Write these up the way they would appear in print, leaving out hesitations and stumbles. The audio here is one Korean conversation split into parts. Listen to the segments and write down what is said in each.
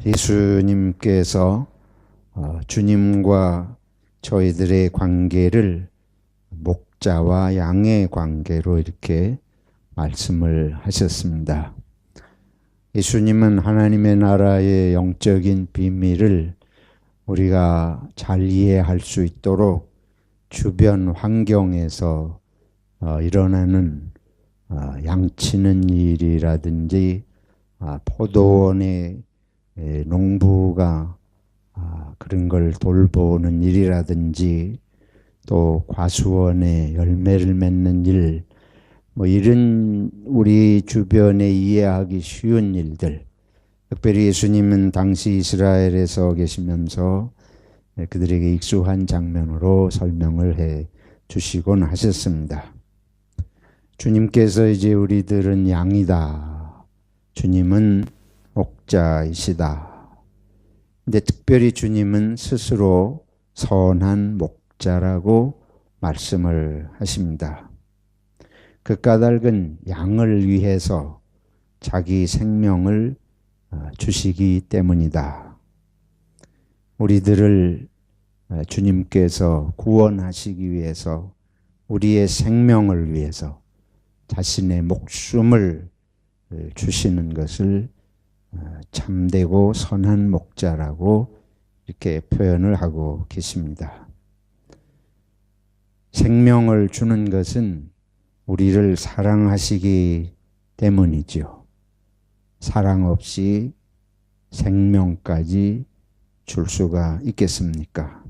예수님께서 주님과 저희들의 관계를 목자와 양의 관계로 이렇게 말씀을 하셨습니다. 예수님은 하나님의 나라의 영적인 비밀을 우리가 잘 이해할 수 있도록 주변 환경에서 일어나는 양치는 일이라든지 포도원의 농부가 그런 걸 돌보는 일이라든지 또 과수원에 열매를 맺는 일, 이런 우리 주변에 이해하기 쉬운 일들, 특별히 예수님은 당시 이스라엘에서 계시면서 그들에게 익숙한 장면으로 설명을 해 주시곤 하셨습니다. 주님께서 이제 우리들은 양이다. 주님은 목자이시다. 근데 특별히 주님은 스스로 선한 목자라고 말씀을 하십니다. 그 까닭은 양을 위해서 자기 생명을 주시기 때문이다. 우리들을 주님께서 구원하시기 위해서 우리의 생명을 위해서 자신의 목숨을 주시는 것을 참되고 선한 목자라고 이렇게 표현을 하고 계십니다. 생명을 주는 것은 우리를 사랑하시기 때문이죠. 사랑 없이 생명까지 줄 수가 있겠습니까?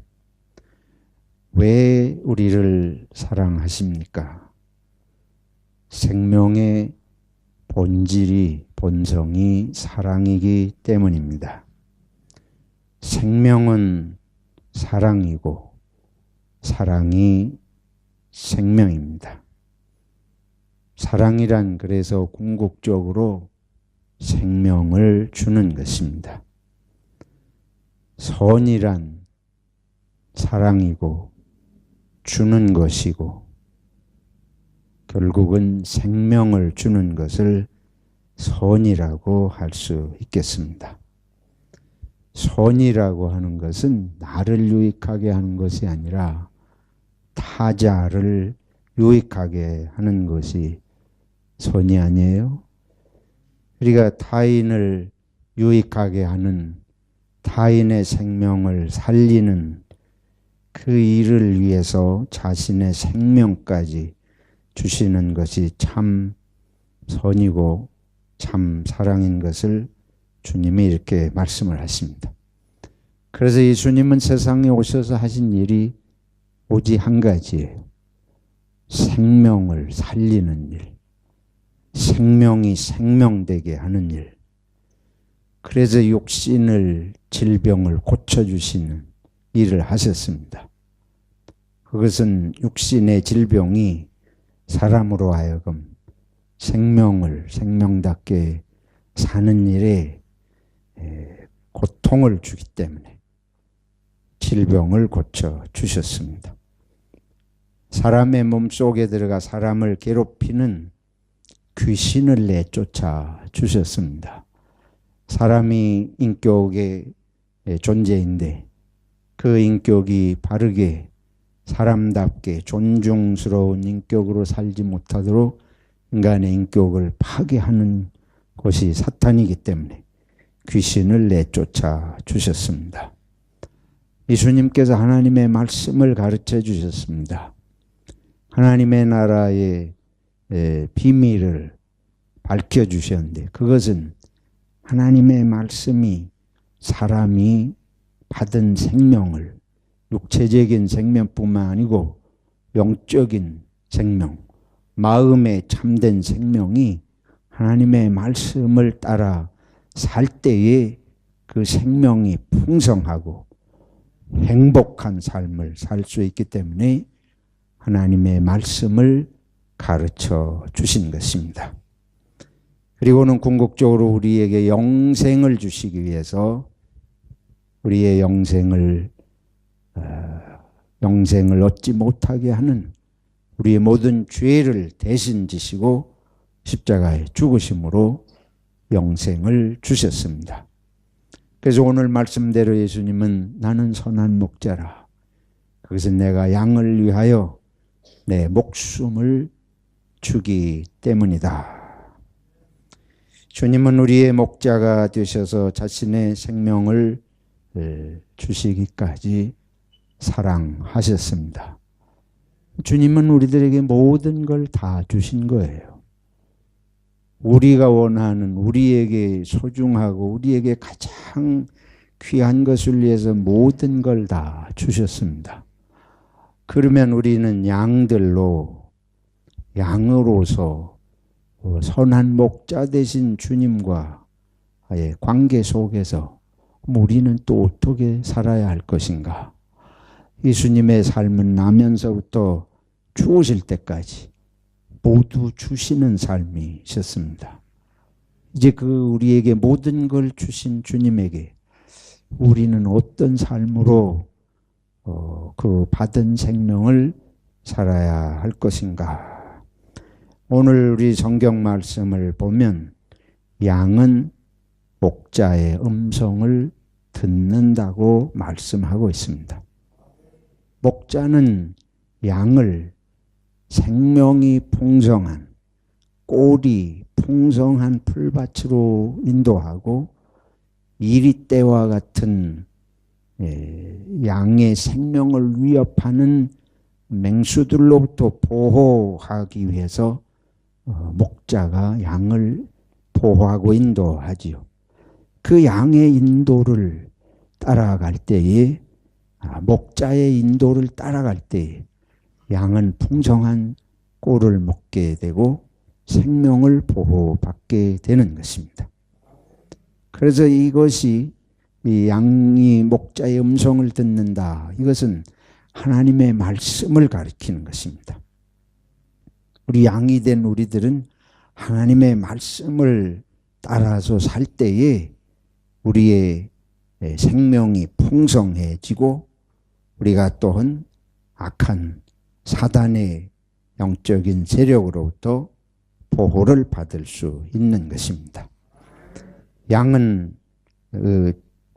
왜 우리를 사랑하십니까? 생명의 본성이 사랑이기 때문입니다. 생명은 사랑이고 사랑이 생명입니다. 사랑이란 그래서 궁극적으로 생명을 주는 것입니다. 선이란 사랑이고 주는 것이고 결국은 생명을 주는 것을 선이라고 할 수 있겠습니다. 선이라고 하는 것은 나를 유익하게 하는 것이 아니라 타자를 유익하게 하는 것이 선이 아니에요? 우리가 타인을 유익하게 하는 타인의 생명을 살리는 그 일을 위해서 자신의 생명까지 주시는 것이 참 선이고 참 사랑인 것을 주님이 이렇게 말씀을 하십니다. 그래서 예수님은 세상에 오셔서 하신 일이 오직 한 가지예요. 생명을 살리는 일, 생명이 생명되게 하는 일. 그래서 육신을 질병을 고쳐주시는 일을 하셨습니다. 그것은 육신의 질병이 사람으로 하여금 생명을 생명답게 사는 일에 고통을 주기 때문에 질병을 고쳐 주셨습니다. 사람의 몸속에 들어가 사람을 괴롭히는 귀신을 내쫓아 주셨습니다. 사람이 인격의 존재인데 그 인격이 바르게 사람답게 존중스러운 인격으로 살지 못하도록 인간의 인격을 파괴하는 것이 사탄이기 때문에 귀신을 내쫓아 주셨습니다. 예수님께서 하나님의 말씀을 가르쳐 주셨습니다. 하나님의 나라의 비밀을 밝혀 주셨는데 그것은 하나님의 말씀이 사람이 받은 생명을 육체적인 생명뿐만 아니고 영적인 생명, 마음의 참된 생명이 하나님의 말씀을 따라 살 때에 그 생명이 풍성하고 행복한 삶을 살 수 있기 때문에 하나님의 말씀을 가르쳐 주신 것입니다. 그리고는 궁극적으로 우리에게 영생을 주시기 위해서 우리의 영생을 얻지 못하게 하는 우리의 모든 죄를 대신 지시고 십자가에 죽으심으로 영생을 주셨습니다. 그래서 오늘 말씀대로 예수님은 나는 선한 목자라. 그것은 내가 양을 위하여 내 목숨을 주기 때문이다. 주님은 우리의 목자가 되셔서 자신의 생명을 주시기까지 사랑하셨습니다. 주님은 우리들에게 모든 걸 다 주신 거예요. 우리가 원하는, 우리에게 소중하고 우리에게 가장 귀한 것을 위해서 모든 걸 다 주셨습니다. 그러면 우리는 양으로서 선한 목자 되신 주님과의 관계 속에서 우리는 또 어떻게 살아야 할 것인가? 예수님의 삶은 나면서부터 죽으실 때까지 모두 주시는 삶이셨습니다. 이제 우리에게 모든 걸 주신 주님에게 우리는 어떤 삶으로 그 받은 생명을 살아야 할 것인가? 오늘 우리 성경 말씀을 보면 양은 목자의 음성을 듣는다고 말씀하고 있습니다. 목자는 양을 생명이 풍성한 꼴이 풍성한 풀밭으로 인도하고 이리떼와 같은 양의 생명을 위협하는 맹수들로부터 보호하기 위해서 목자가 양을 보호하고 인도하지요. 그 양의 인도를 따라갈 때에 목자의 인도를 따라갈 때에 양은 풍성한 꼴을 먹게 되고 생명을 보호받게 되는 것입니다. 그래서 이것이 이 양이 목자의 음성을 듣는다. 이것은 하나님의 말씀을 가리키는 것입니다. 우리 양이 된 우리들은 하나님의 말씀을 따라서 살 때에 우리의 생명이 풍성해지고 우리가 또한 악한 사단의 영적인 세력으로부터 보호를 받을 수 있는 것입니다. 양은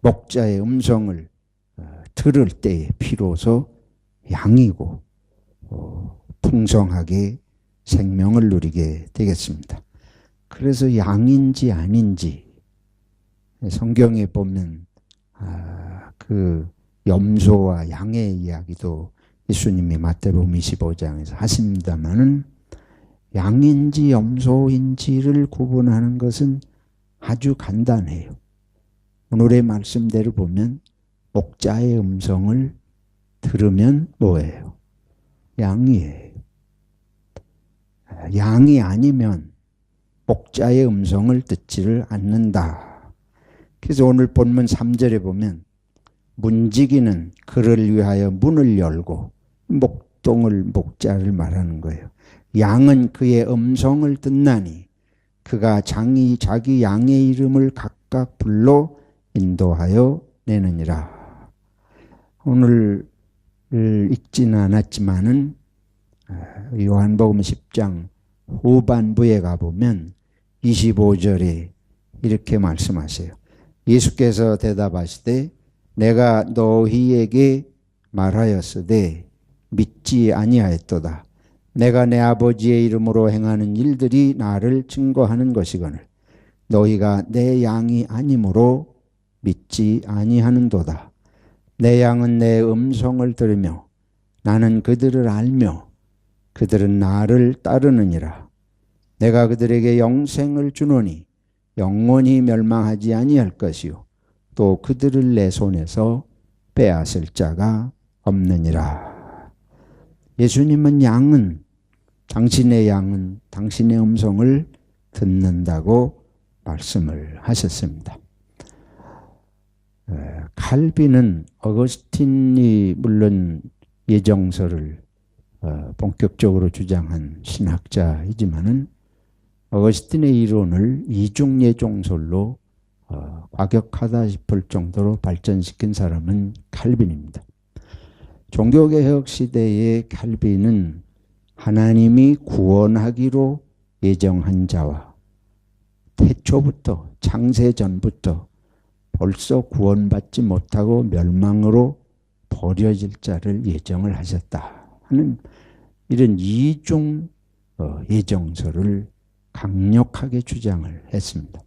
목자의 음성을 들을 때에 비로소 양이고 풍성하게 생명을 누리게 되겠습니다. 그래서 양인지 아닌지 성경에 보면 그 염소와 양의 이야기도 예수님이 마태복음 25장에서 하십니다마는 양인지 염소인지를 구분하는 것은 아주 간단해요. 오늘의 말씀대로 보면 목자의 음성을 들으면 뭐예요? 양이에요. 양이 아니면 목자의 음성을 듣지를 않는다. 그래서 오늘 본문 3절에 보면 문지기는 그를 위하여 문을 열고 목자를 말하는 거예요. 양은 그의 음성을 듣나니 그가 자기 양의 이름을 각각 불러 인도하여 내느니라. 오늘 읽지는 않았지만은 요한복음 10장 후반부에 가보면 25절에 이렇게 말씀하세요. 예수께서 대답하시되 내가 너희에게 말하였으되 믿지 아니하였도다. 내가 내 아버지의 이름으로 행하는 일들이 나를 증거하는 것이거늘 너희가 내 양이 아니므로 믿지 아니하는도다. 내 양은 내 음성을 들으며 나는 그들을 알며 그들은 나를 따르느니라. 내가 그들에게 영생을 주노니 영원히 멸망하지 아니할 것이요 또 그들을 내 손에서 빼앗을 자가 없느니라. 예수님은 당신의 양은 당신의 음성을 듣는다고 말씀을 하셨습니다. 칼빈은 어거스틴이 물론 예정설을 본격적으로 주장한 신학자이지만은 어거스틴의 이론을 이중예종설로 과격하다 싶을 정도로 발전시킨 사람은 칼빈입니다. 종교개혁 시대의 칼빈은 하나님이 구원하기로 예정한 자와 태초부터 창세 전부터 벌써 구원받지 못하고 멸망으로 버려질 자를 예정을 하셨다 하는 이런 이중 예정서를 강력하게 주장을 했습니다.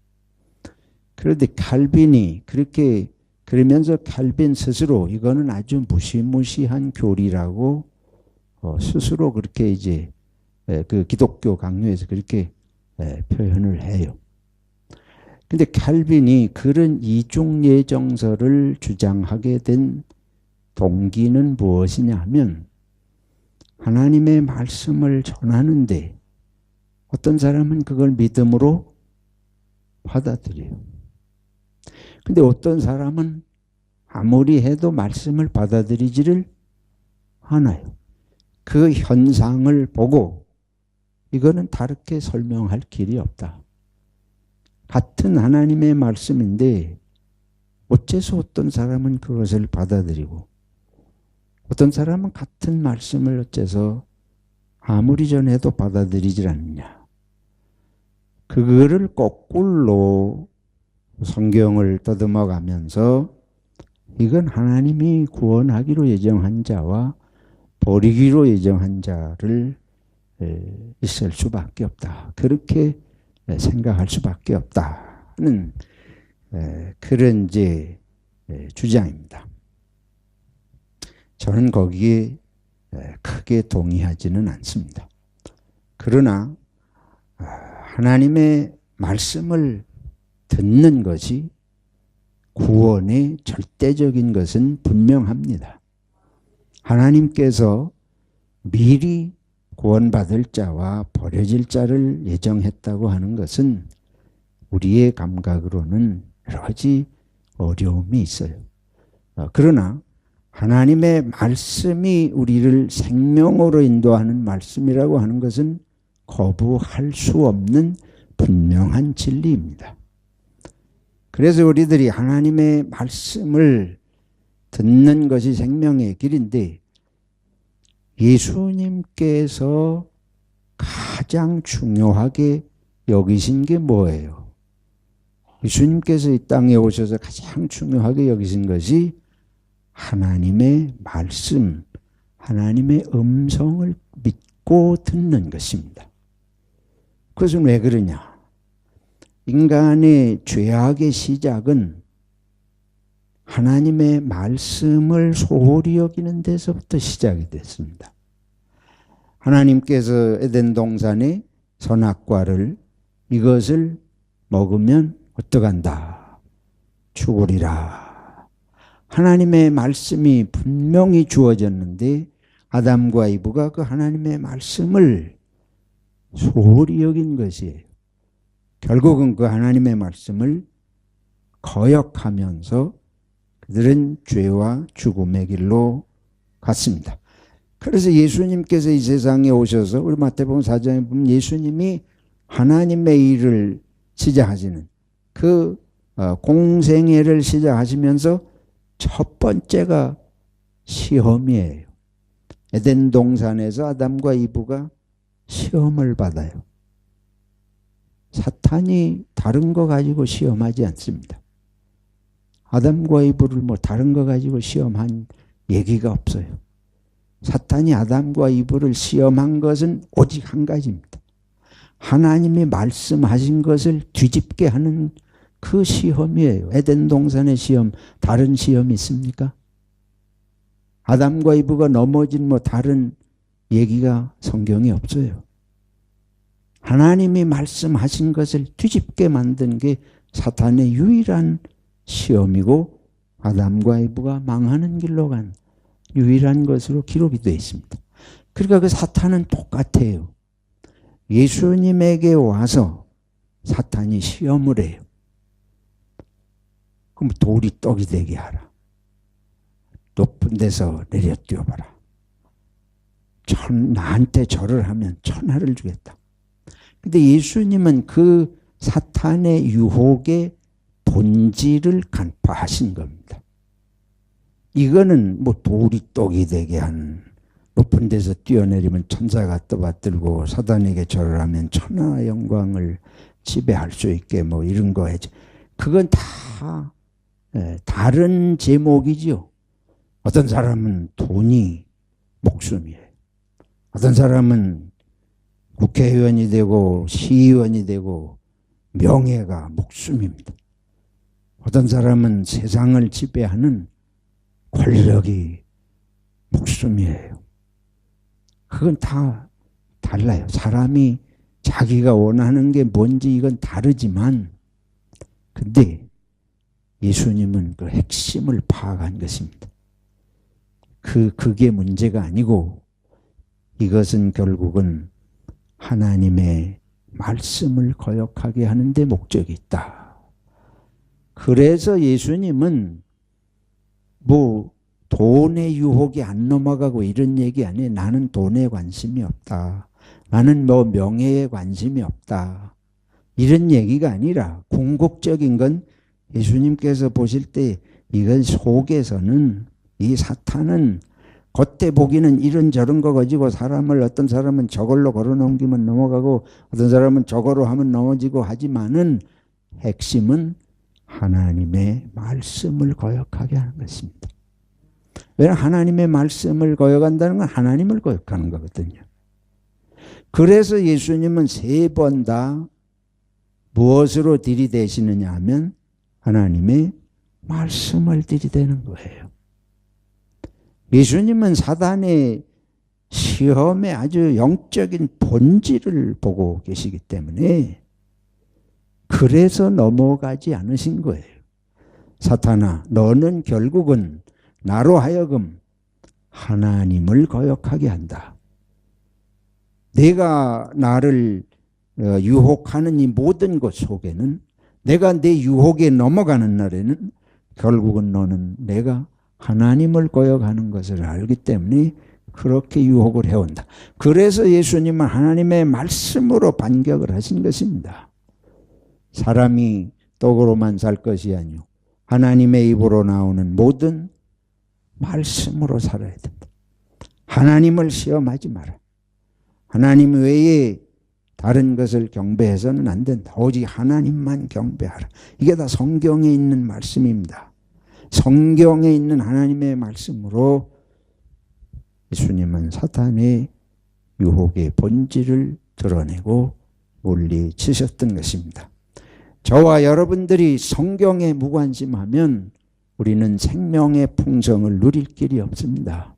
그런데 칼빈이 그렇게 그러면서 칼빈 스스로 이거는 아주 무시무시한 교리라고 스스로 그렇게 이제 그 기독교 강요에서 그렇게 표현을 해요. 근데 칼빈이 그런 이중 예정서를 주장하게 된 동기는 무엇이냐 하면 하나님의 말씀을 전하는데 어떤 사람은 그걸 믿음으로 받아들여요. 근데 어떤 사람은 아무리 해도 말씀을 받아들이지를 않아요. 그 현상을 보고 이거는 다르게 설명할 길이 없다. 같은 하나님의 말씀인데 어째서 어떤 사람은 그것을 받아들이고 어떤 사람은 같은 말씀을 어째서 아무리 전해도 받아들이질 않느냐. 그거를 거꾸로 성경을 더듬어 가면서 이건 하나님이 구원하기로 예정한 자와 버리기로 예정한 자를 있을 수밖에 없다. 그렇게 생각할 수밖에 없다는 그런 이제 주장입니다. 저는 거기에 크게 동의하지는 않습니다. 그러나 하나님의 말씀을 듣는 것이 구원의 절대적인 것은 분명합니다. 하나님께서 미리 구원받을 자와 버려질 자를 예정했다고 하는 것은 우리의 감각으로는 여러 가지 어려움이 있어요. 그러나 하나님의 말씀이 우리를 생명으로 인도하는 말씀이라고 하는 것은 거부할 수 없는 분명한 진리입니다. 그래서 우리들이 하나님의 말씀을 듣는 것이 생명의 길인데 예수님께서 가장 중요하게 여기신 게 뭐예요? 예수님께서 이 땅에 오셔서 가장 중요하게 여기신 것이 하나님의 말씀, 하나님의 음성을 믿고 듣는 것입니다. 그것은 왜 그러냐? 인간의 죄악의 시작은 하나님의 말씀을 소홀히 여기는 데서부터 시작이 됐습니다. 하나님께서 에덴 동산의 선악과를 이것을 먹으면 어떡한다? 죽으리라. 하나님의 말씀이 분명히 주어졌는데 아담과 이브가 그 하나님의 말씀을 소홀히 여긴 것이에요. 결국은 그 하나님의 말씀을 거역하면서 그들은 죄와 죽음의 길로 갔습니다. 그래서 예수님께서 이 세상에 오셔서 우리 마태복음 4장에 보면 예수님이 하나님의 일을 시작하시는 그 공생애를 시작하시면서 첫 번째가 시험이에요. 에덴 동산에서 아담과 이브가 시험을 받아요. 사탄이 다른 거 가지고 시험하지 않습니다. 아담과 이브를 뭐 다른 거 가지고 시험한 얘기가 없어요. 사탄이 아담과 이브를 시험한 것은 오직 한 가지입니다. 하나님이 말씀하신 것을 뒤집게 하는 그 시험이에요. 에덴 동산의 시험, 다른 시험이 있습니까? 아담과 이브가 넘어진 뭐 다른 얘기가 성경에 없어요. 하나님이 말씀하신 것을 뒤집게 만든 게 사탄의 유일한 시험이고 아담과 이브가 망하는 길로 간 유일한 것으로 기록이 되어 있습니다. 그러니까 그 사탄은 똑같아요. 예수님에게 와서 사탄이 시험을 해요. 그럼 돌이 떡이 되게 하라. 높은 데서 내려 뛰어봐라. 나한테 절을 하면 천하를 주겠다. 근데 예수님은 그 사탄의 유혹의 본질을 간파하신 겁니다. 이거는 뭐 돌이 떡이 되게 하는 높은 데서 뛰어내리면 천사가 떠받들고 사단에게 절을 하면 천하 영광을 지배할 수 있게 뭐 이런 거 해야지. 그건 다 다른 제목이지요. 어떤 사람은 돈이 목숨이에요. 어떤 사람은 국회의원이 되고 시의원이 되고 명예가 목숨입니다. 어떤 사람은 세상을 지배하는 권력이 목숨이에요. 그건 다 달라요. 사람이 자기가 원하는 게 뭔지 이건 다르지만, 근데 예수님은 그 핵심을 파악한 것입니다. 그게 문제가 아니고 이것은 결국은 하나님의 말씀을 거역하게 하는 데 목적이 있다. 그래서 예수님은 뭐 돈의 유혹이 안 넘어가고 이런 얘기 아니에요. 나는 돈에 관심이 없다. 나는 뭐 명예에 관심이 없다. 이런 얘기가 아니라 궁극적인 건 예수님께서 보실 때 이건 속에서는 이 사탄은 겉에 보기는 이런저런 거 가지고 사람을 어떤 사람은 저걸로 걸어넘기면 넘어가고 어떤 사람은 저거로 하면 넘어지고 하지만은 핵심은 하나님의 말씀을 거역하게 하는 것입니다. 왜냐하면 하나님의 말씀을 거역한다는 건 하나님을 거역하는 거거든요. 그래서 예수님은 3번 다 무엇으로 들이대시느냐 하면 하나님의 말씀을 들이대는 거예요. 예수님은 사단의 시험의 아주 영적인 본질을 보고 계시기 때문에 그래서 넘어가지 않으신 거예요. 사탄아, 너는 결국은 나로 하여금 하나님을 거역하게 한다. 내가 나를 유혹하는 이 모든 것 속에는 내가 내 유혹에 넘어가는 날에는 결국은 너는 내가 하나님을 거역하는 것을 알기 때문에 그렇게 유혹을 해온다. 그래서 예수님은 하나님의 말씀으로 반격을 하신 것입니다. 사람이 떡으로만 살 것이 아니요 하나님의 입으로 나오는 모든 말씀으로 살아야 된다. 하나님을 시험하지 마라. 하나님 외에 다른 것을 경배해서는 안 된다. 오직 하나님만 경배하라. 이게 다 성경에 있는 말씀입니다. 성경에 있는 하나님의 말씀으로 예수님은 사탄의 유혹의 본질을 드러내고 물리치셨던 것입니다. 저와 여러분들이 성경에 무관심하면 우리는 생명의 풍성을 누릴 길이 없습니다.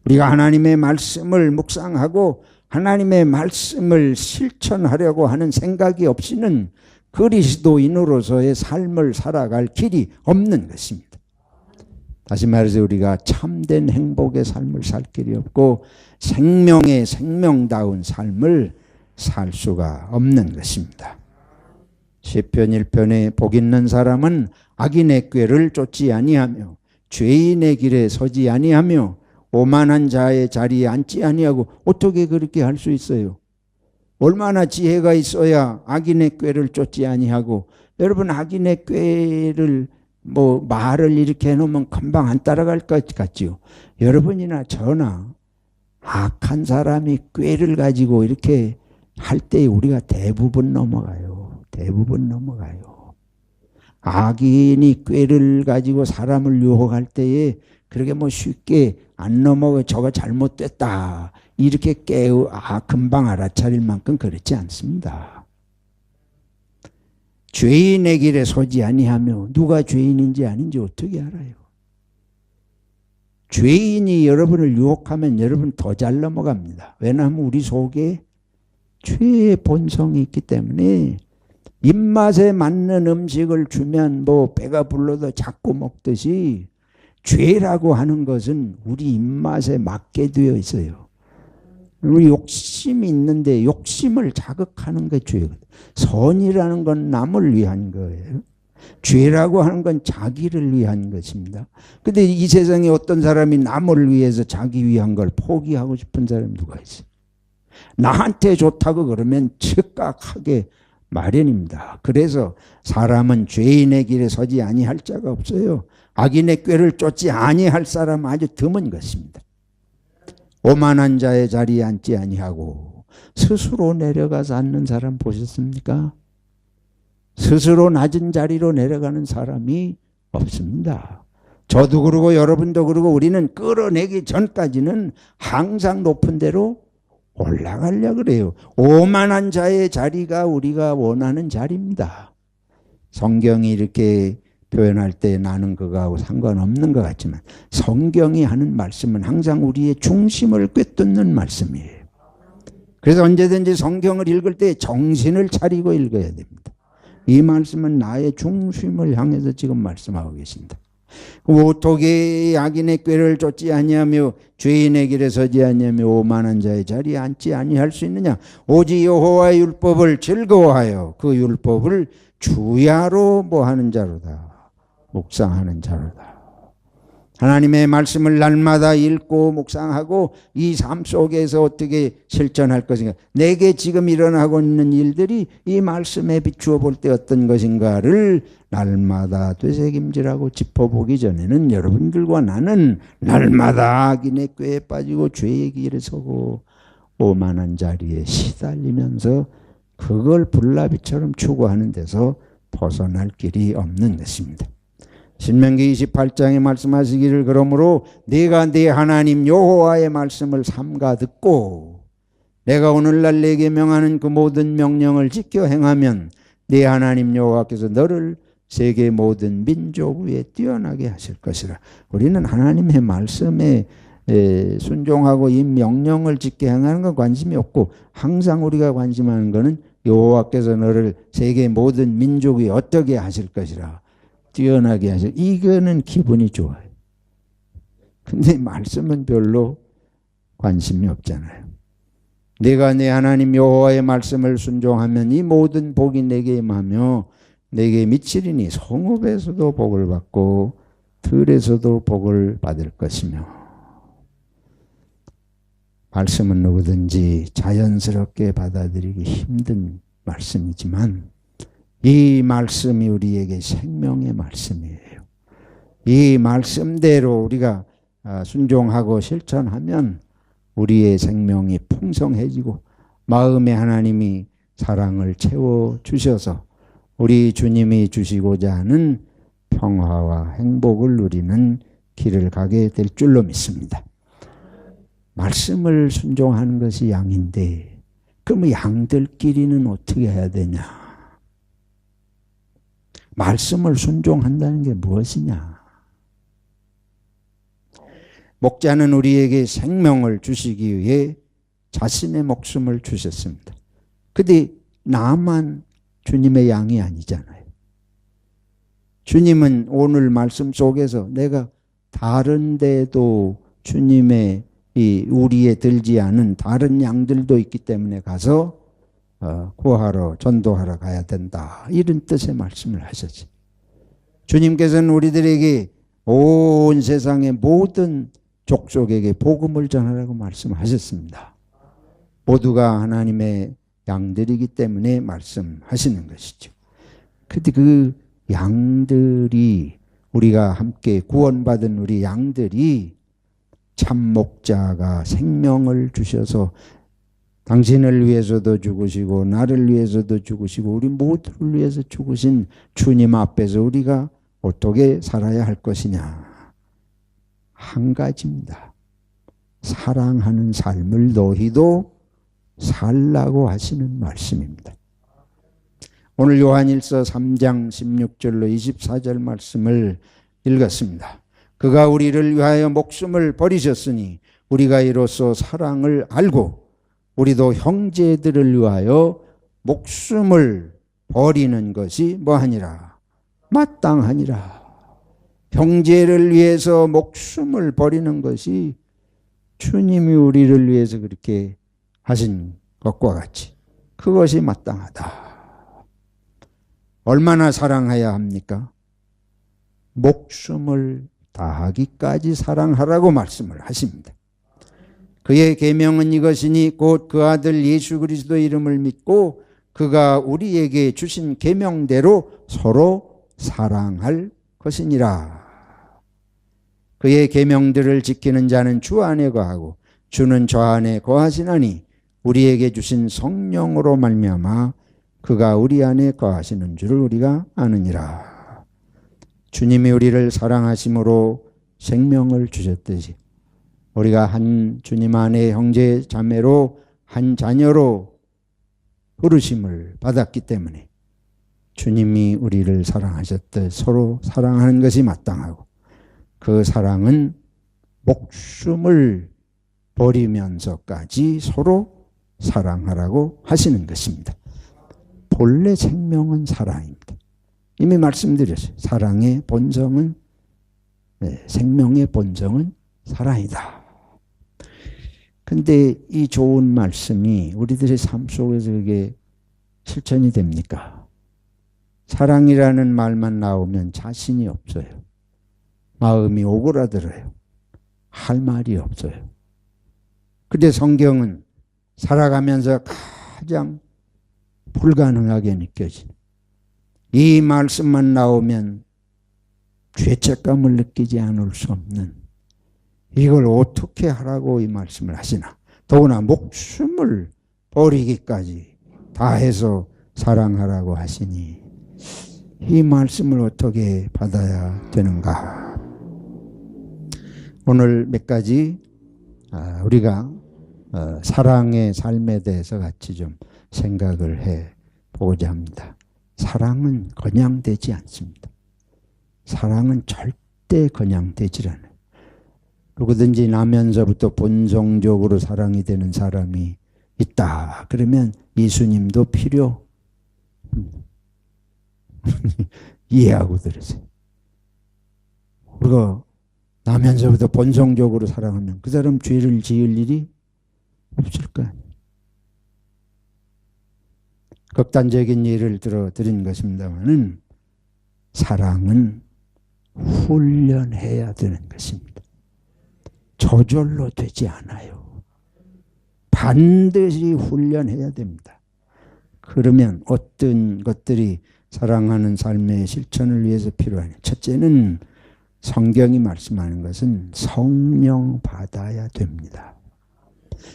우리가 하나님의 말씀을 묵상하고 하나님의 말씀을 실천하려고 하는 생각이 없이는 그리스도인으로서의 삶을 살아갈 길이 없는 것입니다. 다시 말해서 우리가 참된 행복의 삶을 살 길이 없고 생명의 생명다운 삶을 살 수가 없는 것입니다. 시편 1편에 복 있는 사람은 악인의 꾀를 쫓지 아니하며 죄인의 길에 서지 아니하며 오만한 자의 자리에 앉지 아니하고. 어떻게 그렇게 할 수 있어요? 얼마나 지혜가 있어야 악인의 꾀를 쫓지 아니하고. 여러분, 악인의 꾀를 말을 이렇게 해놓으면 금방 안 따라갈 것 같지요. 여러분이나 저나 악한 사람이 꾀를 가지고 이렇게 할 때 우리가 대부분 넘어가요. 대부분 넘어가요. 악인이 꾀를 가지고 사람을 유혹할 때에 그렇게 쉽게 안 넘어가. 저거 잘못됐다 이렇게 금방 알아차릴 만큼 그렇지 않습니다. 죄인의 길에 서지 아니하며. 누가 죄인인지 아닌지 어떻게 알아요? 죄인이 여러분을 유혹하면 여러분 더 잘 넘어갑니다. 왜냐하면 우리 속에 죄의 본성이 있기 때문에 입맛에 맞는 음식을 주면 배가 불러도 자꾸 먹듯이 죄라고 하는 것은 우리 입맛에 맞게 되어 있어요. 우리 욕심이 있는데 욕심을 자극하는 게 죄거든요. 선이라는 건 남을 위한 거예요. 죄라고 하는 건 자기를 위한 것입니다. 근데 이 세상에 어떤 사람이 남을 위해서 자기 위한 걸 포기하고 싶은 사람이 누가 있어요? 나한테 좋다고 그러면 즉각하게 마련입니다. 그래서 사람은 죄인의 길에 서지 아니할 자가 없어요. 악인의 꾀를 쫓지 아니할 사람은 아주 드문 것입니다. 오만한 자의 자리에 앉지 아니하고. 스스로 내려가서 앉는 사람 보셨습니까? 스스로 낮은 자리로 내려가는 사람이 없습니다. 저도 그러고 여러분도 그러고 우리는 끌어내기 전까지는 항상 높은 데로 올라가려고 그래요. 오만한 자의 자리가 우리가 원하는 자리입니다. 성경이 이렇게 표현할 때 나는 그거하고 상관없는 것 같지만 성경이 하는 말씀은 항상 우리의 중심을 꿰뚫는 말씀이에요. 그래서 언제든지 성경을 읽을 때 정신을 차리고 읽어야 됩니다. 이 말씀은 나의 중심을 향해서 지금 말씀하고 계신다. 오토기 악인의 꾀를 쫓지 아니하며 죄인의 길에 서지 아니하며 오만한 자의 자리에 앉지 아니할 수 있느냐. 오직 여호와의 율법을 즐거워하여 그 율법을 주야로 뭐하는 자로다. 묵상하는 자로다. 하나님의 말씀을 날마다 읽고 묵상하고 이 삶 속에서 어떻게 실천할 것인가. 내게 지금 일어나고 있는 일들이 이 말씀에 비추어 볼 때 어떤 것인가를 날마다 되새김질하고 짚어보기 전에는 여러분들과 나는 날마다 악인의 꾀에 빠지고 죄의 길에 서고 오만한 자리에 시달리면서 그걸 불나비처럼 추구하는 데서 벗어날 길이 없는 것입니다. 신명기 28장에 말씀하시기를 그러므로 네가 네 하나님 여호와의 말씀을 삼가 듣고 내가 오늘날 네게 명하는 그 모든 명령을 지켜 행하면 네 하나님 여호와께서 너를 세계 모든 민족 위에 뛰어나게 하실 것이라. 우리는 하나님의 말씀에 순종하고 이 명령을 지켜 행하는 건 관심이 없고 항상 우리가 관심하는 것은 여호와께서 너를 세계 모든 민족 위에 어떻게 하실 것이라. 뛰어나게 하셔. 이거는 기분이 좋아요. 근데 말씀은 별로 관심이 없잖아요. 내가 내 하나님 여호와의 말씀을 순종하면 이 모든 복이 내게 임하며 내게 미치리니 성읍에서도 복을 받고 들에서도 복을 받을 것이며. 말씀은 누구든지 자연스럽게 받아들이기 힘든 말씀이지만 이 말씀이 우리에게 생명의 말씀이에요. 이 말씀대로 우리가 순종하고 실천하면 우리의 생명이 풍성해지고 마음에 하나님이 사랑을 채워주셔서 우리 주님이 주시고자 하는 평화와 행복을 누리는 길을 가게 될 줄로 믿습니다. 말씀을 순종하는 것이 양인데 그럼 양들끼리는 어떻게 해야 되냐? 말씀을 순종한다는 게 무엇이냐? 목자는 우리에게 생명을 주시기 위해 자신의 목숨을 주셨습니다. 근데 나만 주님의 양이 아니잖아요. 주님은 오늘 말씀 속에서 내가 다른 데도 주님의 우리에 들지 않은 다른 양들도 있기 때문에 가서 구하러 전도하러 가야 된다. 이런 뜻의 말씀을 하셨지. 주님께서는 우리들에게 온 세상의 모든 족속에게 복음을 전하라고 말씀하셨습니다. 모두가 하나님의 양들이기 때문에 말씀하시는 것이죠. 그런데 그 양들이 우리가 함께 구원받은 우리 양들이 참 목자가 생명을 주셔서 당신을 위해서도 죽으시고 나를 위해서도 죽으시고 우리 모두를 위해서 죽으신 주님 앞에서 우리가 어떻게 살아야 할 것이냐. 한 가지입니다. 사랑하는 삶을 너희도 살라고 하시는 말씀입니다. 오늘 요한일서 3장 16절로 24절 말씀을 읽었습니다. 그가 우리를 위하여 목숨을 버리셨으니 우리가 이로써 사랑을 알고 우리도 형제들을 위하여 목숨을 버리는 것이 뭐하니라? 마땅하니라. 형제를 위해서 목숨을 버리는 것이 주님이 우리를 위해서 그렇게 하신 것과 같이 그것이 마땅하다. 얼마나 사랑해야 합니까? 목숨을 다하기까지 사랑하라고 말씀을 하십니다. 그의 계명은 이것이니 곧 그 아들 예수 그리스도 이름을 믿고 그가 우리에게 주신 계명대로 서로 사랑할 것이니라. 그의 계명들을 지키는 자는 주 안에 거하고 주는 저 안에 거하시나니 우리에게 주신 성령으로 말미암아 그가 우리 안에 거하시는 줄을 우리가 아느니라. 주님이 우리를 사랑하심으로 생명을 주셨듯이 우리가 한 주님 안에 형제 자매로 한 자녀로 부르심을 받았기 때문에 주님이 우리를 사랑하셨듯 서로 사랑하는 것이 마땅하고 그 사랑은 목숨을 버리면서까지 서로 사랑하라고 하시는 것입니다. 본래 생명은 사랑입니다. 이미 말씀드렸어요. 사랑의 본성은 생명의 본성은 사랑이다. 근데 이 좋은 말씀이 우리들의 삶 속에서 그게 실천이 됩니까? 사랑이라는 말만 나오면 자신이 없어요. 마음이 오그라들어요. 할 말이 없어요. 근데 성경은 살아가면서 가장 불가능하게 느껴지는 이 말씀만 나오면 죄책감을 느끼지 않을 수 없는 이걸 어떻게 하라고 이 말씀을 하시나. 더구나 목숨을 버리기까지 다해서 사랑하라고 하시니 이 말씀을 어떻게 받아야 되는가. 오늘 몇 가지 우리가 사랑의 삶에 대해서 같이 좀 생각을 해보고자 합니다. 사랑은 그냥 되지 않습니다. 사랑은 절대 그냥 되질 않아요. 누구든지 나면서부터 본성적으로 사랑이 되는 사람이 있다. 그러면 예수님도 필요 이해하고 들으세요. 우리가 나면서부터 본성적으로 사랑하면 그 사람 죄를 지을 일이 없을 거 아니에요. 극단적인 예를 들어 드린 것입니다만은 사랑은 훈련해야 되는 것입니다. 저절로 되지 않아요. 반드시 훈련해야 됩니다. 그러면 어떤 것들이 사랑하는 삶의 실천을 위해서 필요하냐. 첫째는 성경이 말씀하는 것은 성령 받아야 됩니다.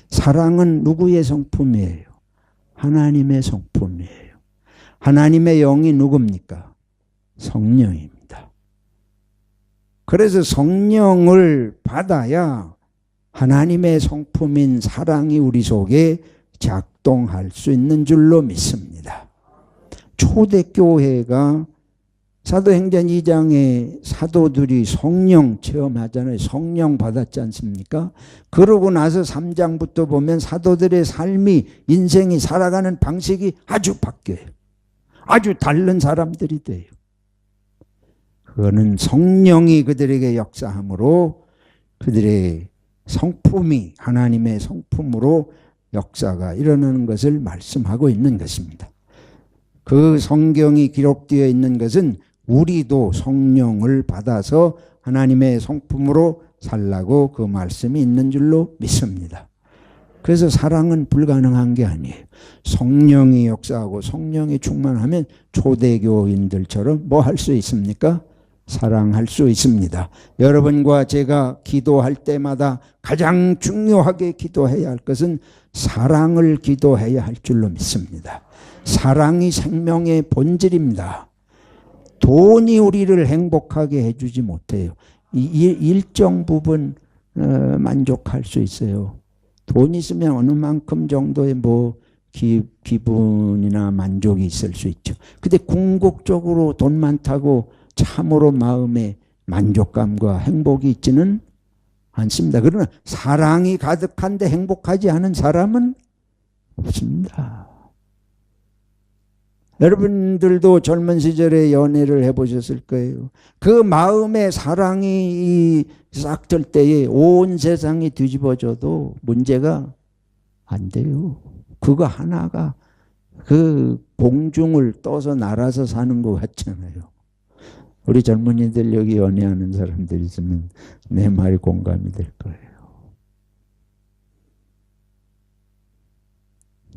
사랑은 누구의 성품이에요? 하나님의 성품이에요. 하나님의 영이 누굽니까? 성령입니다. 그래서 성령을 받아야 하나님의 성품인 사랑이 우리 속에 작동할 수 있는 줄로 믿습니다. 초대교회가 사도행전 2장에 사도들이 성령 체험하잖아요. 성령 받았지 않습니까? 그러고 나서 3장부터 보면 사도들의 삶이 인생이 살아가는 방식이 아주 바뀌어요. 아주 다른 사람들이 돼요. 그거는 성령이 그들에게 역사함으로 그들의 성품이 하나님의 성품으로 역사가 일어나는 것을 말씀하고 있는 것입니다. 그 성경이 기록되어 있는 것은 우리도 성령을 받아서 하나님의 성품으로 살라고 그 말씀이 있는 줄로 믿습니다. 그래서 사랑은 불가능한 게 아니에요. 성령이 역사하고 성령이 충만하면 초대교인들처럼 뭐 할 수 있습니까? 사랑할 수 있습니다. 여러분과 제가 기도할 때마다 가장 중요하게 기도해야 할 것은 사랑을 기도해야 할 줄로 믿습니다. 사랑이 생명의 본질입니다. 돈이 우리를 행복하게 해주지 못해요. 일정 부분 만족할 수 있어요. 돈 있으면 어느 만큼 정도의 기분이나 만족이 있을 수 있죠. 근데 궁극적으로 돈 많다고 참으로 마음에 만족감과 행복이 있지는 않습니다. 그러나 사랑이 가득한데 행복하지 않은 사람은 없습니다. 여러분들도 젊은 시절에 연애를 해보셨을 거예요. 그 마음에 사랑이 싹 들 때에 온 세상이 뒤집어져도 문제가 안 돼요. 그거 하나가 그 공중을 떠서 날아서 사는 것 같잖아요. 우리 젊은이들 여기 연애하는 사람들 있으면 내 말이 공감이 될 거예요.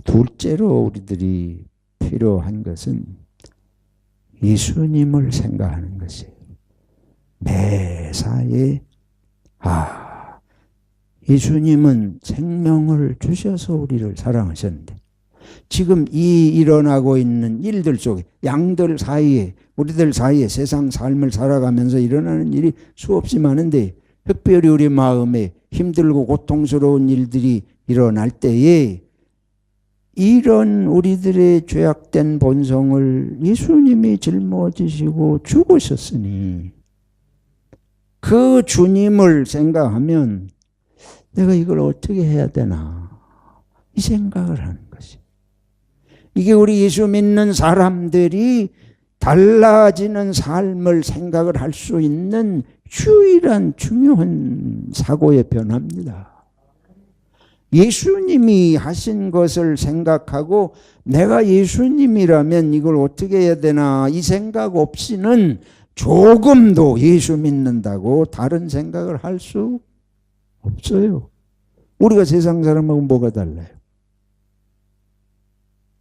둘째로 우리들이 필요한 것은 예수님을 생각하는 것이에요. 매사에 예수님은 생명을 주셔서 우리를 사랑하셨는데 지금 이 일어나고 있는 일들 속에 양들 사이에 우리들 사이에 세상 삶을 살아가면서 일어나는 일이 수없이 많은데 특별히 우리 마음에 힘들고 고통스러운 일들이 일어날 때에 이런 우리들의 죄악된 본성을 예수님이 짊어지시고 죽으셨으니 그 주님을 생각하면 내가 이걸 어떻게 해야 되나 이 생각을 하는 것이. 이게 우리 예수 믿는 사람들이 달라지는 삶을 생각을 할 수 있는 유일한 중요한 사고의 변화입니다. 예수님이 하신 것을 생각하고 내가 예수님이라면 이걸 어떻게 해야 되나 이 생각 없이는 조금도 예수 믿는다고 다른 생각을 할 수 없어요. 우리가 세상 사람하고 뭐가 달라요?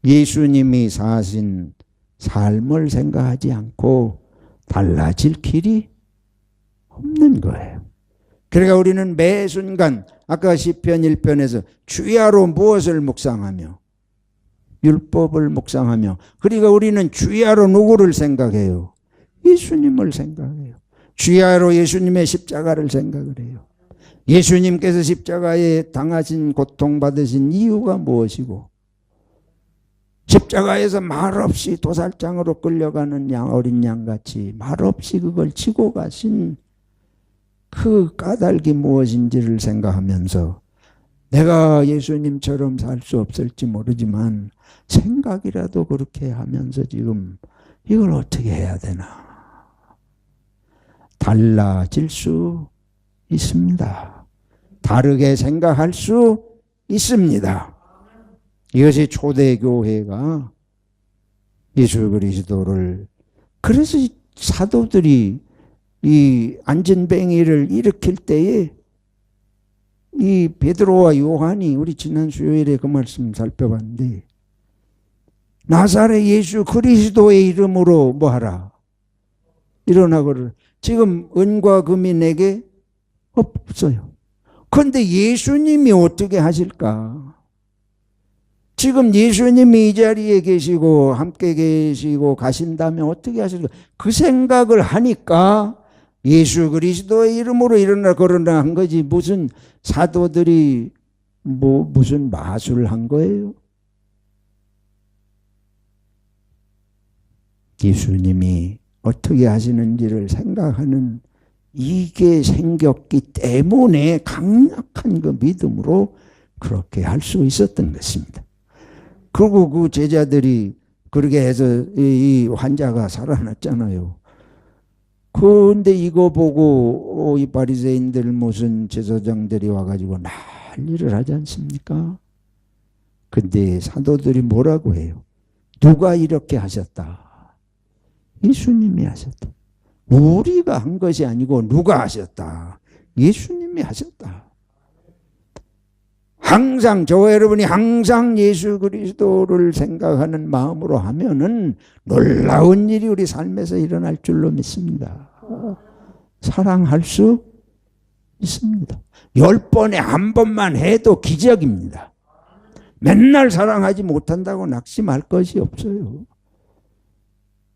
예수님이 사신 삶을 생각하지 않고 달라질 길이 없는 거예요. 그러니까 우리는 매 순간 아까 시편 1편에서 주야로 무엇을 묵상하며 율법을 묵상하며 그러니까 우리는 주야로 누구를 생각해요? 예수님을 생각해요. 주야로 예수님의 십자가를 생각을 해요. 예수님께서 십자가에 당하신 고통받으신 이유가 무엇이고 십자가에서 말없이 도살장으로 끌려가는 어린 양같이 말없이 그걸 지고 가신 그 까닭이 무엇인지를 생각하면서 내가 예수님처럼 살 수 없을지 모르지만 생각이라도 그렇게 하면서 지금 이걸 어떻게 해야 되나 달라질 수 있습니다. 다르게 생각할 수 있습니다. 이것이 초대교회가 예수 그리스도를 그래서 사도들이 이 안전뱅이를 일으킬 때에 이 베드로와 요한이 우리 지난 수요일에 그 말씀 살펴봤는데 나사렛 예수 그리스도의 이름으로 뭐하라 일어나거를 지금 은과 금이 내게 없어요. 그런데 예수님이 어떻게 하실까? 지금 예수님이 이 자리에 계시고 함께 계시고 가신다면 어떻게 하실까? 그 생각을 하니까 예수 그리스도의 이름으로 일어나 걸어나 한 거지 무슨 사도들이 무슨 마술을 한 거예요? 예수님이 어떻게 하시는지를 생각하는 이게 생겼기 때문에 강력한 그 믿음으로 그렇게 할 수 있었던 것입니다. 그리고 그 제자들이 그렇게 해서 이 환자가 살아났잖아요. 그런데 이거 보고 이 바리새인들 무슨 제사장들이 와가지고 난리를 하지 않습니까? 근데 사도들이 뭐라고 해요? 누가 이렇게 하셨다? 예수님이 하셨다. 우리가 한 것이 아니고 누가 하셨다? 예수님이 하셨다. 항상 저와 여러분이 항상 예수 그리스도를 생각하는 마음으로 하면은 놀라운 일이 우리 삶에서 일어날 줄로 믿습니다. 사랑할 수 있습니다. 10번에 한 번만 해도 기적입니다. 맨날 사랑하지 못한다고 낙심할 것이 없어요.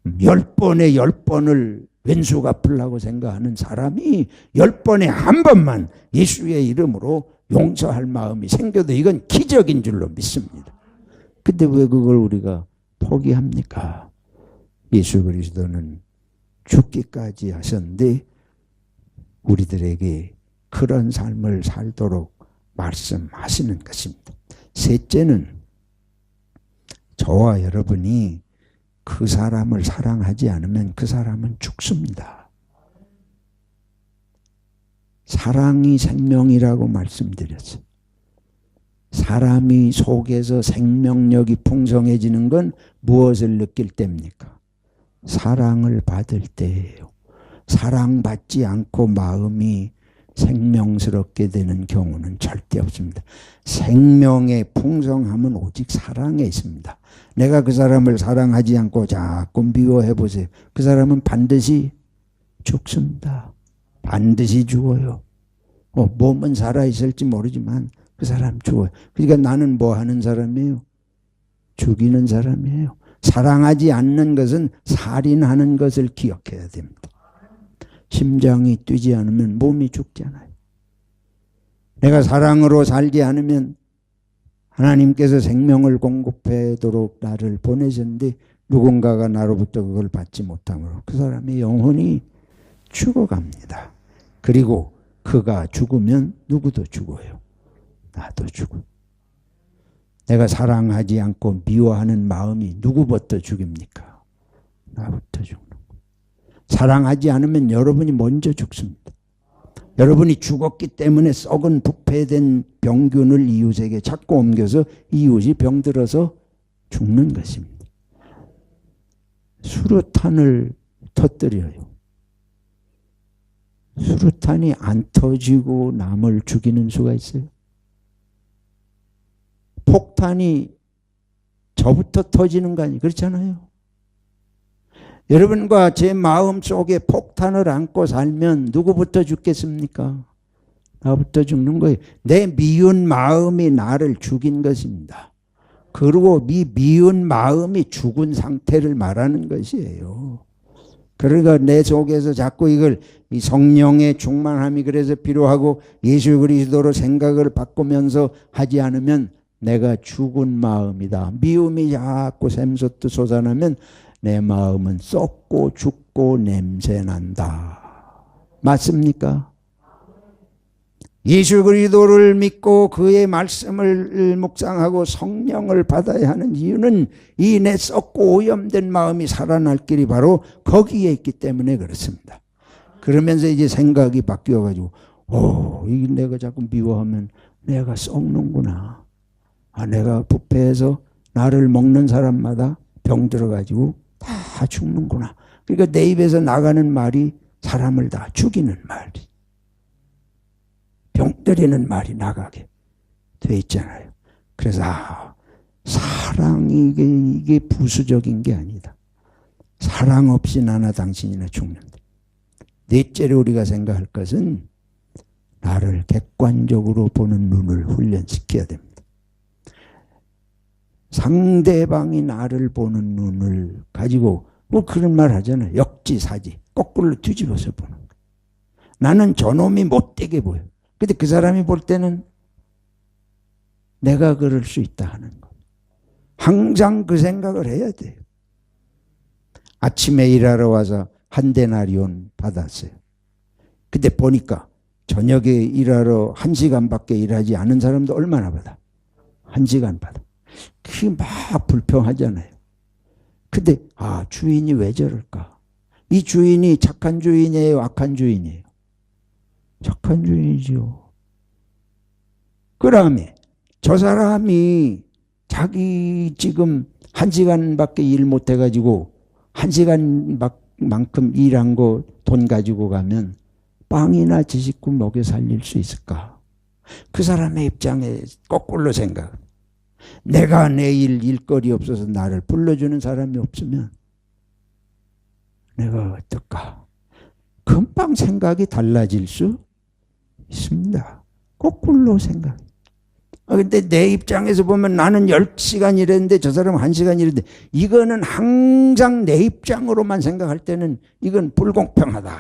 10번에 10번을 왼수 갚으려고 생각하는 사람이 10번에 한 번만 예수의 이름으로 용서할 마음이 생겨도 이건 기적인 줄로 믿습니다. 근데 왜 그걸 우리가 포기합니까? 예수 그리스도는 죽기까지 하셨는데 우리들에게 그런 삶을 살도록 말씀하시는 것입니다. 셋째는 저와 여러분이 그 사람을 사랑하지 않으면 그 사람은 죽습니다. 사랑이 생명이라고 말씀드렸어요. 사람이 속에서 생명력이 풍성해지는 건 무엇을 느낄 때입니까? 사랑을 받을 때예요. 사랑받지 않고 마음이 생명스럽게 되는 경우는 절대 없습니다. 생명의 풍성함은 오직 사랑에 있습니다. 내가 그 사람을 사랑하지 않고 자꾸 미워해 보세요. 그 사람은 반드시 죽습니다. 반드시 죽어요. 몸은 살아있을지 모르지만 그 사람 죽어요. 그러니까 나는 뭐 하는 사람이에요? 죽이는 사람이에요. 사랑하지 않는 것은 살인하는 것을 기억해야 됩니다. 심장이 뛰지 않으면 몸이 죽잖아요. 내가 사랑으로 살지 않으면 하나님께서 생명을 공급하도록 나를 보내셨는데 누군가가 나로부터 그걸 받지 못함으로 그 사람의 영혼이 죽어갑니다. 그리고 그가 죽으면 누구도 죽어요. 나도 죽어. 내가 사랑하지 않고 미워하는 마음이 누구부터 죽입니까? 나부터 죽는 거예요. 사랑하지 않으면 여러분이 먼저 죽습니다. 여러분이 죽었기 때문에 썩은 부패된 병균을 이웃에게 자꾸 옮겨서 이웃이 병들어서 죽는 것입니다. 수류탄을 터뜨려요. 수류탄이 안 터지고 남을 죽이는 수가 있어요. 폭탄이 저부터 터지는 거 아니에요? 그렇잖아요. 여러분과 제 마음 속에 폭탄을 안고 살면 누구부터 죽겠습니까? 나부터 죽는 거예요. 내 미운 마음이 나를 죽인 것입니다. 그리고 미운 마음이 죽은 상태를 말하는 것이에요. 그러니까 내 속에서 자꾸 이걸 이 성령의 충만함이 그래서 필요하고 예수 그리스도로 생각을 바꾸면서 하지 않으면 내가 죽은 마음이다. 미움이 자꾸 샘솟듯 솟아나면 내 마음은 썩고 죽고 냄새난다. 맞습니까? 예수 그리스도를 믿고 그의 말씀을 묵상하고 성령을 받아야 하는 이유는 이 내 썩고 오염된 마음이 살아날 길이 바로 거기에 있기 때문에 그렇습니다. 그러면서 이제 생각이 바뀌어가지고 이게 내가 자꾸 미워하면 내가 썩는구나. 내가 부패해서 나를 먹는 사람마다 병 들어가지고 다 죽는구나. 그러니까 내 입에서 나가는 말이 사람을 다 죽이는 말이, 병 때리는 말이 나가게 돼 있잖아요. 그래서 사랑이 이게 부수적인 게 아니다. 사랑 없이 나나 당신이나 죽는다. 넷째로 우리가 생각할 것은 나를 객관적으로 보는 눈을 훈련시켜야 됩니다. 상대방이 나를 보는 눈을 가지고 그런 말 하잖아요. 역지사지. 거꾸로 뒤집어서 보는 거예요. 나는 저놈이 못되게 보여. 근데 그 사람이 볼 때는 내가 그럴 수 있다 하는 거. 항상 그 생각을 해야 돼요. 아침에 일하러 와서 한 데나리온 받았어요. 근데 보니까 저녁에 일하러 1시간밖에 일하지 않은 사람도 얼마나 받아? 1시간 받아. 그게 막 불평하잖아요. 근데 주인이 왜 저럴까? 이 주인이 착한 주인이에요? 악한 주인이에요? 착한 주인이죠. 그 다음에 저 사람이 자기 지금 1시간밖에 일 못해가지고 1시간만큼 일한 거 돈 가지고 가면 빵이나 지식구 먹여 살릴 수 있을까? 그 사람의 입장에 거꾸로 생각. 내가 내일 일거리 없어서 나를 불러주는 사람이 없으면 내가 어떨까? 금방 생각이 달라질 수 있습니다. 거꾸로 생각. 근데 내 입장에서 보면 나는 10시간 일했는데 저 사람은 1시간 일했는데 이거는 항상 내 입장으로만 생각할 때는 이건 불공평하다.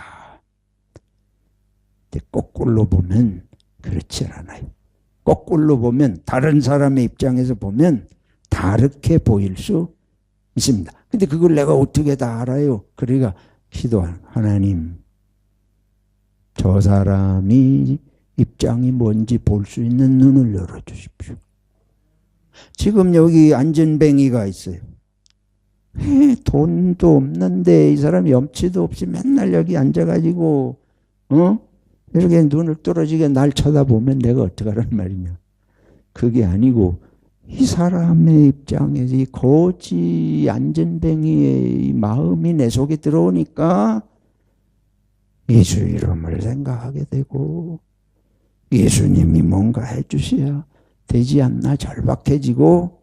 근데 거꾸로 보면 그렇지 않아요. 거꾸로 보면 다른 사람의 입장에서 보면 다르게 보일 수 있습니다. 근데 그걸 내가 어떻게 다 알아요? 그러니까 기도하는 하나님, 저 사람이 입장이 뭔지 볼 수 있는 눈을 열어주십시오. 지금 여기 안전뱅이가 있어요. 돈도 없는데 이 사람이 염치도 없이 맨날 여기 앉아가지고 이렇게 눈을 뚫어지게 날 쳐다보면 내가 어떡하란 말이냐. 그게 아니고 이 사람의 입장에서 이 거지 안전뱅이의 마음이 내 속에 들어오니까 예수 이름을 생각하게 되고 예수님이 뭔가 해주셔야 되지 않나 절박해지고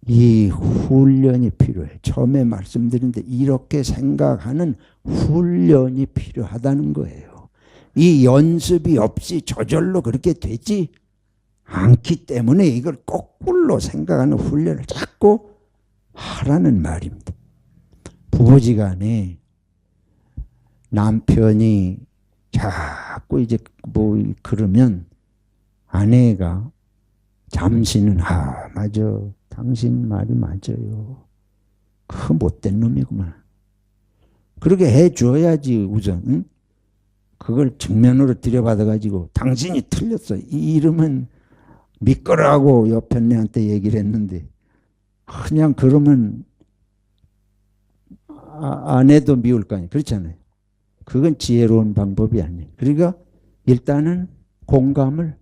이 훈련이 필요해. 처음에 말씀드린데 이렇게 생각하는 훈련이 필요하다는 거예요. 이 연습이 없이 저절로 그렇게 되지 않기 때문에 이걸 거꾸로 생각하는 훈련을 자꾸 하라는 말입니다. 부부지간에 남편이 자꾸 이제 뭐 그러면 아내가 잠시는 맞아, 당신 말이 맞아요. 그 못된 놈이구만. 그렇게 해줘야지 우선. 응? 그걸 정면으로 들여받아가지고 당신이 틀렸어. 이러면 믿거라고 옆에 애한테 얘기를 했는데 그냥 그러면 아내도 미울 거 아니에요. 그렇잖아요. 그건 지혜로운 방법이 아니에요. 그러니까 일단은 공감을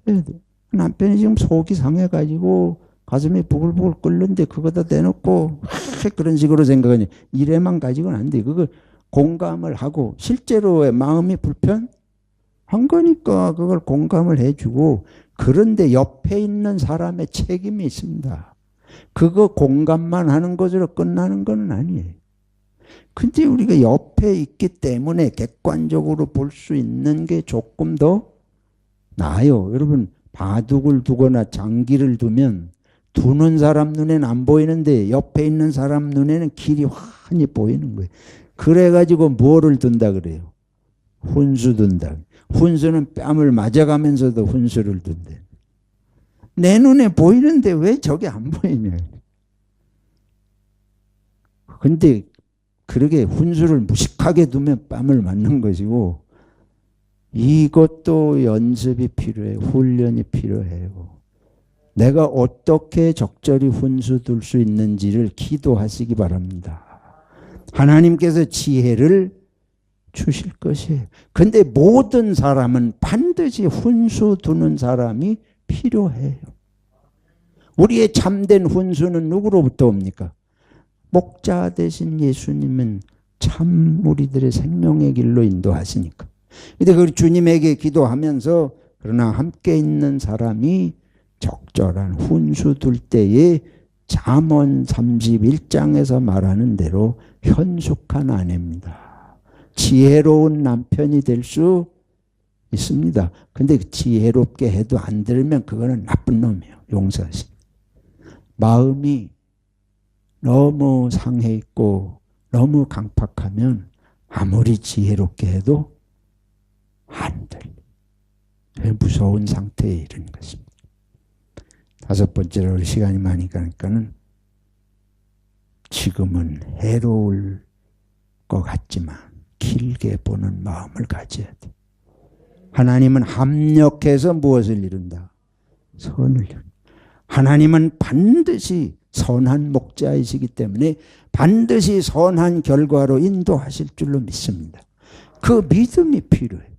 해야 돼요. 남편이 지금 속이 상해가지고 가슴이 부글부글 끓는데 그거다 대놓고 그런 식으로 생각하니 이래만 가지고는 안 돼. 그걸 공감을 하고 실제로의 마음이 불편한 거니까 그걸 공감을 해주고 그런데 옆에 있는 사람의 책임이 있습니다. 그거 공감만 하는 것으로 끝나는 건 아니에요. 근데 우리가 옆에 있기 때문에 객관적으로 볼 수 있는 게 조금 더 나아요. 여러분 바둑을 두거나 장기를 두면 두는 사람 눈에는 안 보이는데 옆에 있는 사람 눈에는 길이 환히 보이는 거예요. 그래가지고 뭐를 둔다 그래요? 훈수 둔다. 훈수는 뺨을 맞아가면서도 훈수를 둔대. 내 눈에 보이는데 왜 저게 안 보이냐. 근데 그렇게 훈수를 무식하게 두면 뺨을 맞는 것이고 이것도 연습이 필요해요. 훈련이 필요해요. 내가 어떻게 적절히 훈수 둘 수 있는지를 기도하시기 바랍니다. 하나님께서 지혜를 주실 것이에요. 근데 모든 사람은 반드시 훈수 두는 사람이 필요해요. 우리의 참된 훈수는 누구로부터 옵니까? 목자 되신 예수님은 참 우리들의 생명의 길로 인도하시니까. 근데 그 주님에게 기도하면서 그러나 함께 있는 사람이 적절한 훈수 둘 때에 잠언 31장에서 말하는 대로 현숙한 아내입니다. 지혜로운 남편이 될 수 있습니다. 근데 지혜롭게 해도 안 들으면 그거는 나쁜 놈이에요. 용서하시. 마음이 너무 상해 있고 너무 강팍하면 아무리 지혜롭게 해도 안 돼. 무서운 상태에 이르는 것입니다. 다섯 번째로 시간이 많이 가니까는 지금은 해로울 것 같지만 길게 보는 마음을 가져야 돼. 하나님은 합력해서 무엇을 이룬다? 선을 이룬다. 하나님은 반드시 선한 목자이시기 때문에 반드시 선한 결과로 인도하실 줄로 믿습니다. 그 믿음이 필요해요.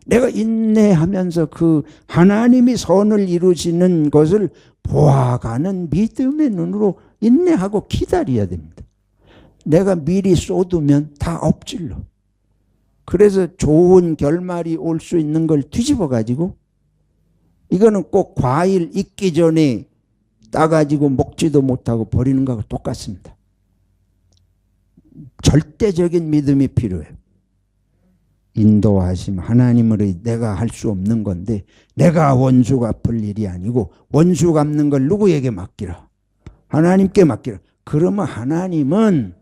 내가 인내하면서 그 하나님이 선을 이루시는 것을 보아가는 믿음의 눈으로 인내하고 기다려야 됩니다. 내가 미리 쏟으면 다 엎질러. 그래서 좋은 결말이 올 수 있는 걸 뒤집어 가지고 이거는 꼭 과일 익기 전에 따가지고 먹지도 못하고 버리는 거하고 똑같습니다. 절대적인 믿음이 필요해요. 인도하심 하나님으로 내가 할 수 없는 건데 내가 원수 갚을 일이 아니고 원수 갚는 걸 누구에게 맡기라? 하나님께 맡기라. 그러면 하나님은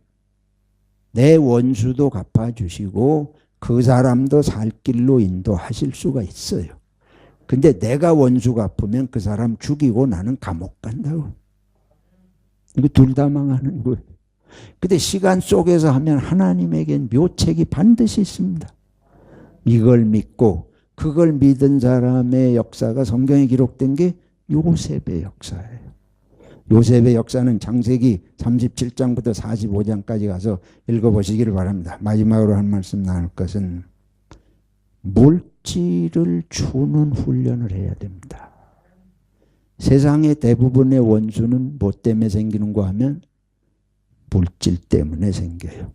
내 원수도 갚아주시고 그 사람도 살 길로 인도하실 수가 있어요. 근데 내가 원수 갚으면 그 사람 죽이고 나는 감옥 간다고. 이거 둘 다 망하는 거예요. 근데 시간 속에서 하면 하나님에겐 묘책이 반드시 있습니다. 이걸 믿고 그걸 믿은 사람의 역사가 성경에 기록된 게 요셉의 역사예요. 요셉의 역사는 창세기 37장부터 45장까지 가서 읽어보시기를 바랍니다. 마지막으로 한 말씀 나눌 것은 물질을 주는 훈련을 해야 됩니다. 세상의 대부분의 원수는 뭐 때문에 생기는가 하면 물질 때문에 생겨요.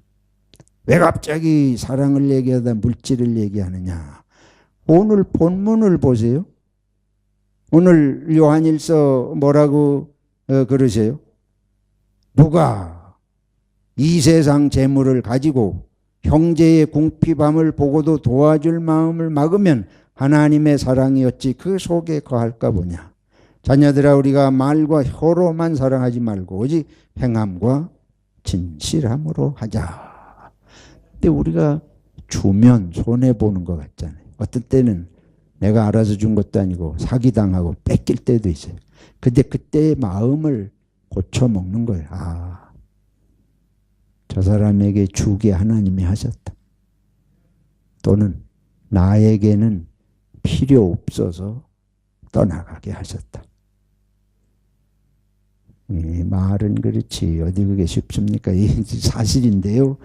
왜 갑자기 사랑을 얘기하다 물질을 얘기하느냐. 오늘 본문을 보세요. 오늘 요한일서 뭐라고 그러세요? 누가 이 세상 재물을 가지고 형제의 궁핍함을 보고도 도와줄 마음을 막으면 하나님의 사랑이 어찌 그 속에 거할까 보냐. 자녀들아 우리가 말과 혀로만 사랑하지 말고 오직 행함과 진실함으로 하자. 근데 우리가 주면 손해보는 것 같잖아요. 어떤 때는 내가 알아서 준 것도 아니고 사기당하고 뺏길 때도 있어요. 근데 그때의 마음을 고쳐먹는 거예요. 아, 저 사람에게 주게 하나님이 하셨다. 또는 나에게는 필요 없어서 떠나가게 하셨다. 이 말은 그렇지 어디 그게 쉽습니까? 이 사실인데요.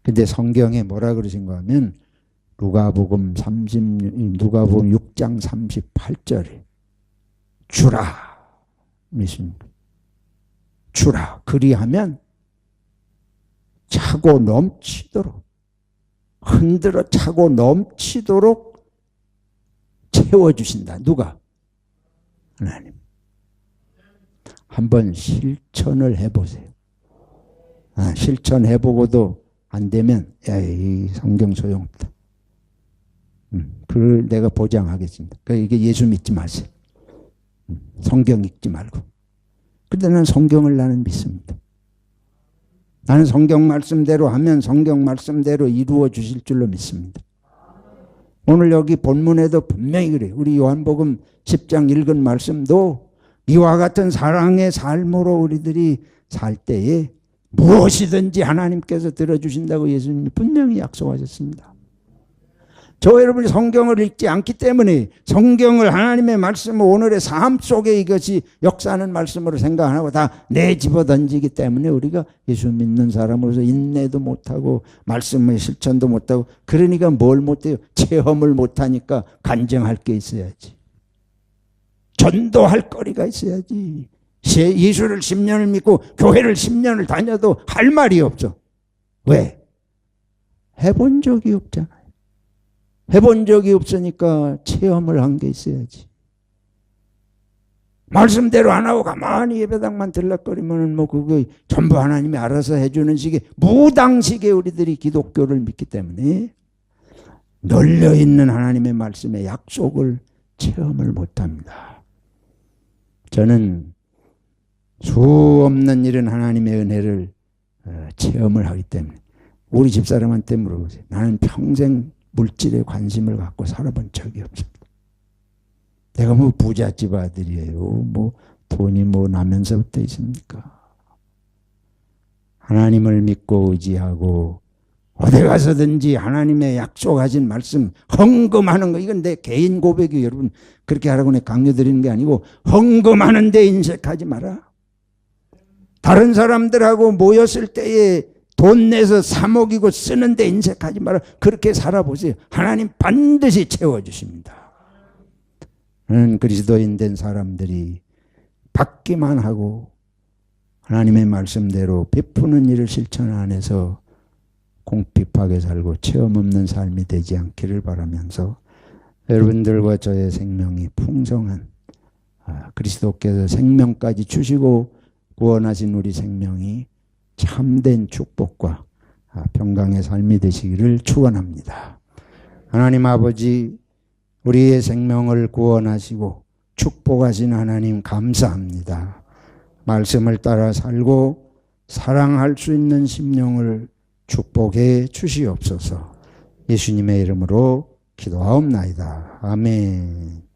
근데 성경에 뭐라 그러신가 하면 누가복음 6장 38절에 주라 믿습니다. 주라 그리하면 차고 넘치도록 흔들어 차고 넘치도록 채워주신다. 누가? 하나님. 한번 실천을 해보세요. 실천해보고도 안 되면 이 성경 소용없다. 그걸 내가 보장하겠습니다. 이게 예수 믿지 마세요. 성경 읽지 말고. 근데 나는 성경을 나는 믿습니다. 나는 성경 말씀대로 하면 성경 말씀대로 이루어 주실 줄로 믿습니다. 오늘 여기 본문에도 분명히 그래요. 우리 요한복음 10장 읽은 말씀도 이와 같은 사랑의 삶으로 우리들이 살 때에 무엇이든지 하나님께서 들어주신다고 예수님이 분명히 약속하셨습니다. 저 여러분이 성경을 읽지 않기 때문에 성경을 하나님의 말씀을 오늘의 삶 속에 이것이 역사하는 말씀으로 생각 안 하고 다 내집어 던지기 때문에 우리가 예수 믿는 사람으로서 인내도 못하고 말씀의 실천도 못하고 그러니까 뭘 못해요? 체험을 못하니까 간증할 게 있어야지. 전도할 거리가 있어야지. 예수를 10년을 믿고 교회를 10년을 다녀도 할 말이 없어. 왜? 해본 적이 없잖아요. 해본 적이 없으니까 체험을 한 게 있어야지. 말씀대로 안 하고 가만히 예배당만 들락거리면 뭐 그거 전부 하나님이 알아서 해주는 식의 무당식의 우리들이 기독교를 믿기 때문에 널려있는 하나님의 말씀의 약속을 체험을 못합니다. 저는 수 없는 이런 하나님의 은혜를 체험을 하기 때문에 우리 집사람한테 물어보세요. 나는 평생 물질에 관심을 갖고 살아본 적이 없습니다. 내가 뭐 부잣집 아들이에요. 뭐 돈이 뭐 나면서부터 있습니까? 하나님을 믿고 의지하고 어디 가서든지 하나님의 약속하신 말씀 헌금하는 거, 이건 내 개인 고백이 여러분 그렇게 하라고 내가 강요 드리는 게 아니고 헌금하는 데 인색하지 마라. 다른 사람들하고 모였을 때에 돈 내서 사 먹이고 쓰는데 인색하지 마라. 그렇게 살아보세요. 하나님 반드시 채워주십니다. 그리스도인 된 사람들이 받기만 하고 하나님의 말씀대로 베푸는 일을 실천 안에서 공핍하게 살고 체험 없는 삶이 되지 않기를 바라면서 여러분들과 저의 생명이 풍성한 그리스도께서 생명까지 주시고 구원하신 우리 생명이 참된 축복과 평강의 삶이 되시기를 축원합니다. 하나님 아버지, 우리의 생명을 구원하시고 축복하신 하나님 감사합니다. 말씀을 따라 살고 사랑할 수 있는 심령을 축복해 주시옵소서. 예수님의 이름으로 기도하옵나이다. 아멘.